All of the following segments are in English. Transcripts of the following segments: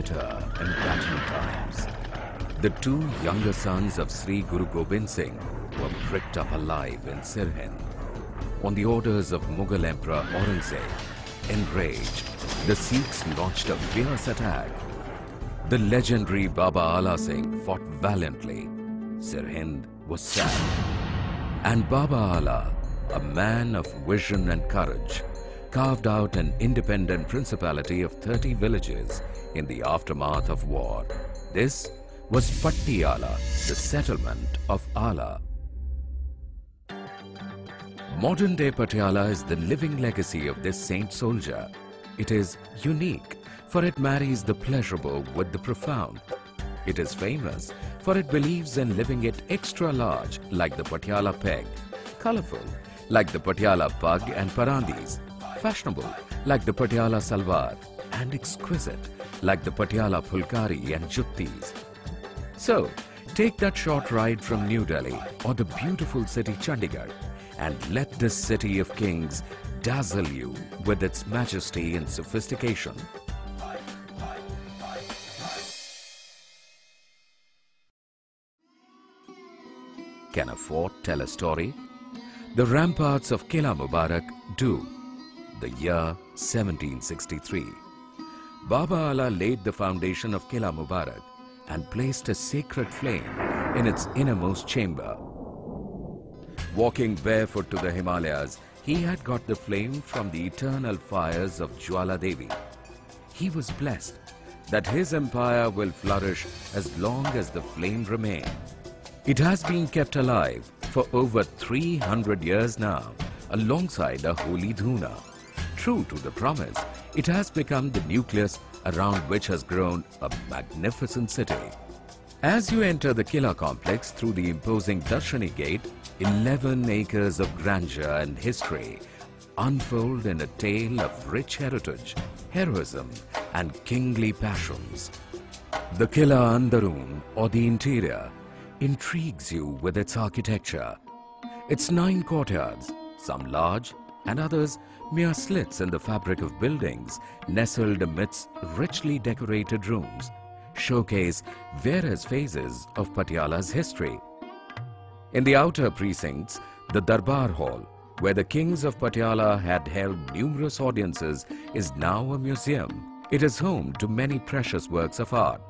bitter in battle times. The two younger sons of Sri Guru Gobind Singh were pricked up alive in Sirhind. On the orders of Mughal Emperor Aurangzeb, enraged, the Sikhs launched a fierce attack. The legendary Baba Ala Singh fought valiantly. Sirhind was sacked. And Baba Ala, a man of vision and courage, carved out an independent principality of 30 villages in the aftermath of war. This was Patiala, the settlement of Ala. Modern-day Patiala is the living legacy of this saint soldier. It is unique, for it marries the pleasurable with the profound. It is famous, for it believes in living it extra large like the Patiala peg, colorful like the Patiala pug and parandis, fashionable like the Patiala salwar, and exquisite like the Patiala phulkari and juttis. So, take that short ride from New Delhi or the beautiful city Chandigarh and let this city of kings dazzle you with its majesty and sophistication. Can a fort tell a story? The ramparts of Qila Mubarak do. The year 1763. Baba Ala laid the foundation of Qila Mubarak and placed a sacred flame in its innermost chamber. Walking barefoot to the Himalayas, he had got the flame from the eternal fires of Jwala Devi. He was blessed that his empire will flourish as long as the flame remains. It has been kept alive for over 300 years now, alongside a holy dhuna. True to the promise, it has become the nucleus around which has grown a magnificent city. As you enter the Qila complex through the imposing Darshani gate, 11 acres of grandeur and history unfold in a tale of rich heritage, heroism and kingly passions. The Qila Andarun, or the interior, intrigues you with its architecture. Its 9 courtyards, some large and others mere slits in the fabric of buildings, nestled amidst richly decorated rooms, showcase various phases of Patiala's history. In the outer precincts, the Darbar Hall, where the kings of Patiala had held numerous audiences, is now a museum. It is home to many precious works of art.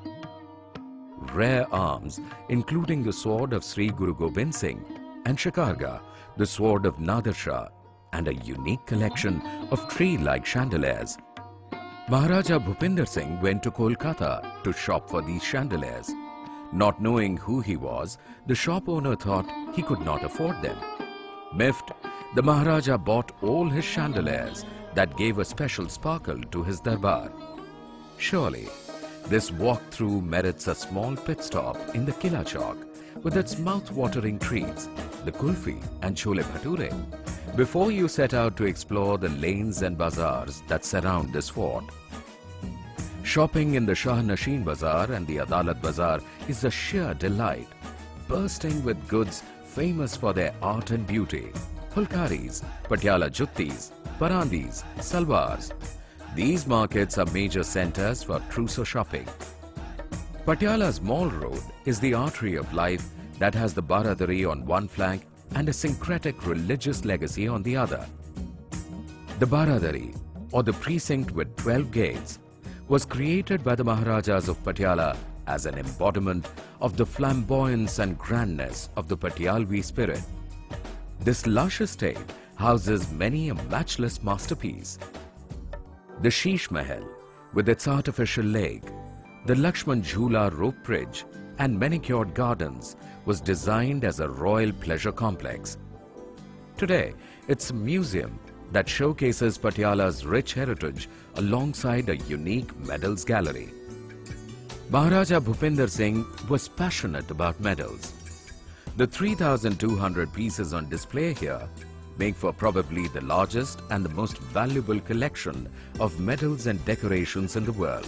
Rare arms, including the sword of Sri Guru Gobind Singh and Shikarga, the sword of Nadir Shah, and a unique collection of tree-like chandeliers. Maharaja Bhupinder Singh went to Kolkata to shop for these chandeliers. Not knowing who he was, the shop owner thought he could not afford them. Miffed, the Maharaja bought all his chandeliers that gave a special sparkle to his darbar. Surely, this walk-through merits a small pit stop in the Qila Chowk with its mouth-watering treats, the kulfi and chole bhature, before you set out to explore the lanes and bazaars that surround this fort. Shopping in the Shah Nashin Bazaar and the Adalat Bazaar is a sheer delight, bursting with goods famous for their art and beauty. Phulkaris, Patiala juttis, parandis, salwars. These markets are major centers for trousseau shopping. Patiala's Mall Road is the artery of life that has the Baradari on one flank and a syncretic religious legacy on the other. The Baradari, or the precinct with 12 gates, was created by the Maharajas of Patiala as an embodiment of the flamboyance and grandness of the Patialvi spirit. This lush estate houses many a matchless masterpiece. The Sheesh Mahal, with its artificial lake, the Lakshman Jhula rope bridge and manicured gardens, was designed as a royal pleasure complex. Today, it's a museum that showcases Patiala's rich heritage alongside a unique medals gallery. Maharaja Bhupinder Singh was passionate about medals. The 3,200 pieces on display here make for probably the largest and the most valuable collection of medals and decorations in the world.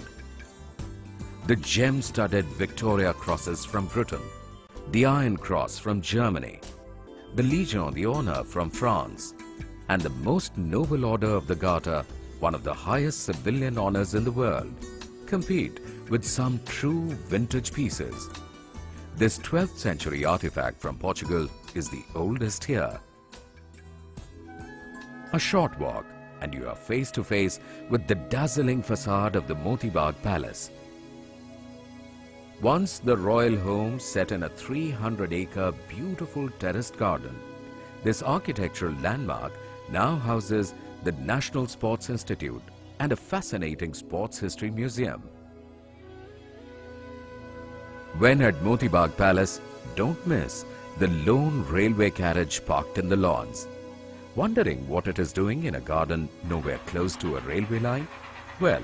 The gem-studded Victoria Crosses from Britain, the Iron Cross from Germany, the Legion d'Honneur from France, and the most noble order of the Garter, one of the highest civilian honors in the world, compete with some true vintage pieces. This 12th century artifact from Portugal is the oldest here. A short walk and you are face to face with the dazzling facade of the Moti Bagh Palace. Once the royal home set in a 300-acre beautiful terraced garden, this architectural landmark now houses the National Sports Institute and a fascinating sports history museum. When at Moti Bagh Palace, don't miss the lone railway carriage parked in the lawns. Wondering what it is doing in a garden nowhere close to a railway line? Well,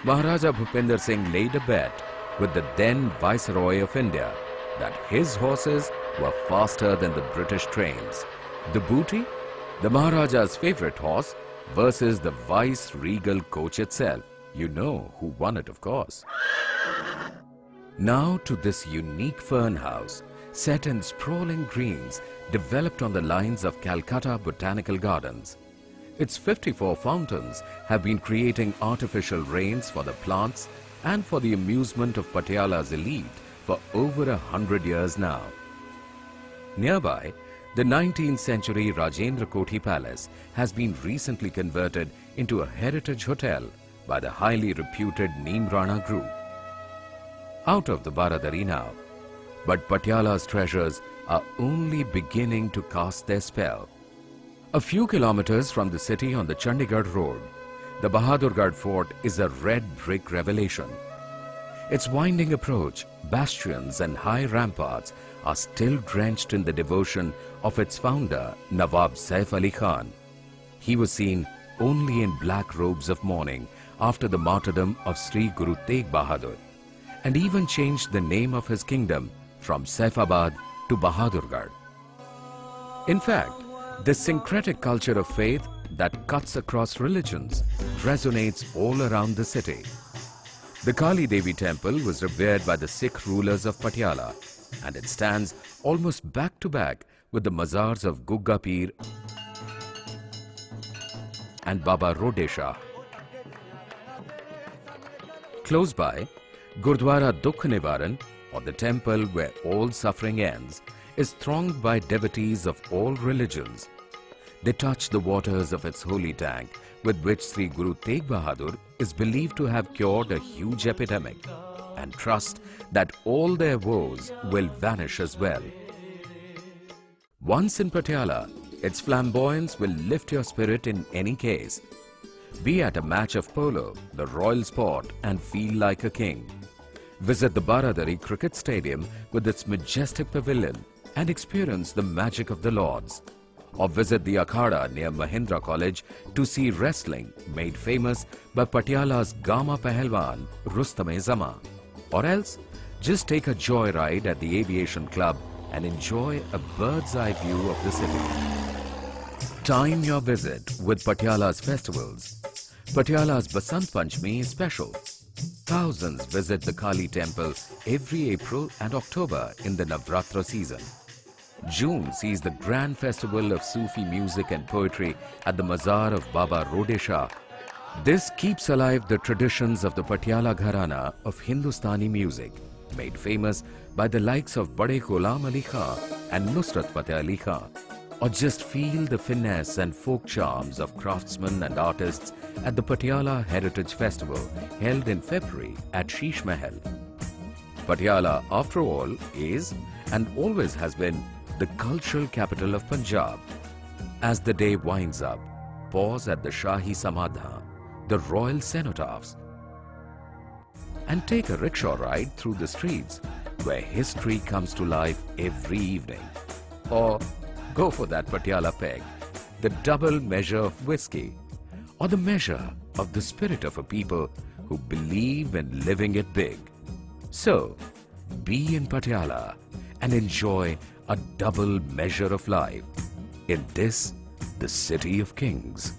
Maharaja Bhupinder Singh laid a bet with the then Viceroy of India that his horses were faster than the British trains. The booty? The Maharaja's favorite horse versus the vice-regal coach itself. You know who won it, of course. Now to this unique fern house, set in sprawling greens developed on the lines of Calcutta Botanical Gardens. Its 54 fountains have been creating artificial rains for the plants and for the amusement of Patiala's elite for over 100 years now. Nearby, the 19th century Rajendra Koti Palace has been recently converted into a heritage hotel by the highly reputed Neem Rana Group. Out of the Baradari now, but Patiala's treasures are only beginning to cast their spell. A few kilometers from the city on the Chandigarh road, the Bahadurgarh Fort is a red brick revelation. Its winding approach, bastions and high ramparts are still drenched in the devotion of its founder, Nawab Saif Ali Khan. He was seen only in black robes of mourning after the martyrdom of Sri Guru Tegh Bahadur, and even changed the name of his kingdom from Saifabad to Bahadurgarh. In fact, the syncretic culture of faith that cuts across religions resonates all around the city. The Kali Devi temple was revered by the Sikh rulers of Patiala, and it stands almost back to back with the mazars of Gugga Peer and Baba Rodesha. Close by, Gurdwara Dukh Nivaran, or the temple where all suffering ends, is thronged by devotees of all religions. They touch the waters of its holy tank, with which Sri Guru Tegh Bahadur is believed to have cured a huge epidemic, and trust that all their woes will vanish as well. Once in Patiala, its flamboyance will lift your spirit in any case. Be at a match of polo, the royal sport, and feel like a king. Visit the Baradari Cricket Stadium with its majestic pavilion and experience the magic of the Lords. Or visit the Akhada near Mahindra College to see wrestling made famous by Patiala's Gama Pahalwan Rustam-e-Zama. Or else, just take a joyride at the Aviation Club and enjoy a bird's eye view of the city. Time your visit with Patiala's festivals. Patiala's Basant Panchami is special. Thousands visit the Kali temple every April and October in the Navratra season. June sees the grand festival of Sufi music and poetry at the Mazar of Baba Rodesha. This keeps alive the traditions of the Patiala Gharana of Hindustani music, made famous by the likes of Bade Ghulam Ali Khan and Nusrat Fateh Ali Khan. Or just feel the finesse and folk charms of craftsmen and artists at the Patiala Heritage Festival held in February at Sheesh Mahal. Patiala, after all, is and always has been the cultural capital of Punjab. As the day winds up, pause at the Shahi Samadha, the royal cenotaphs, and take a rickshaw ride through the streets where history comes to life every evening. Or go for that Patiala peg, the double measure of whiskey, or the measure of the spirit of a people who believe in living it big. So, be in Patiala and enjoy a double measure of life in this, the City of Kings.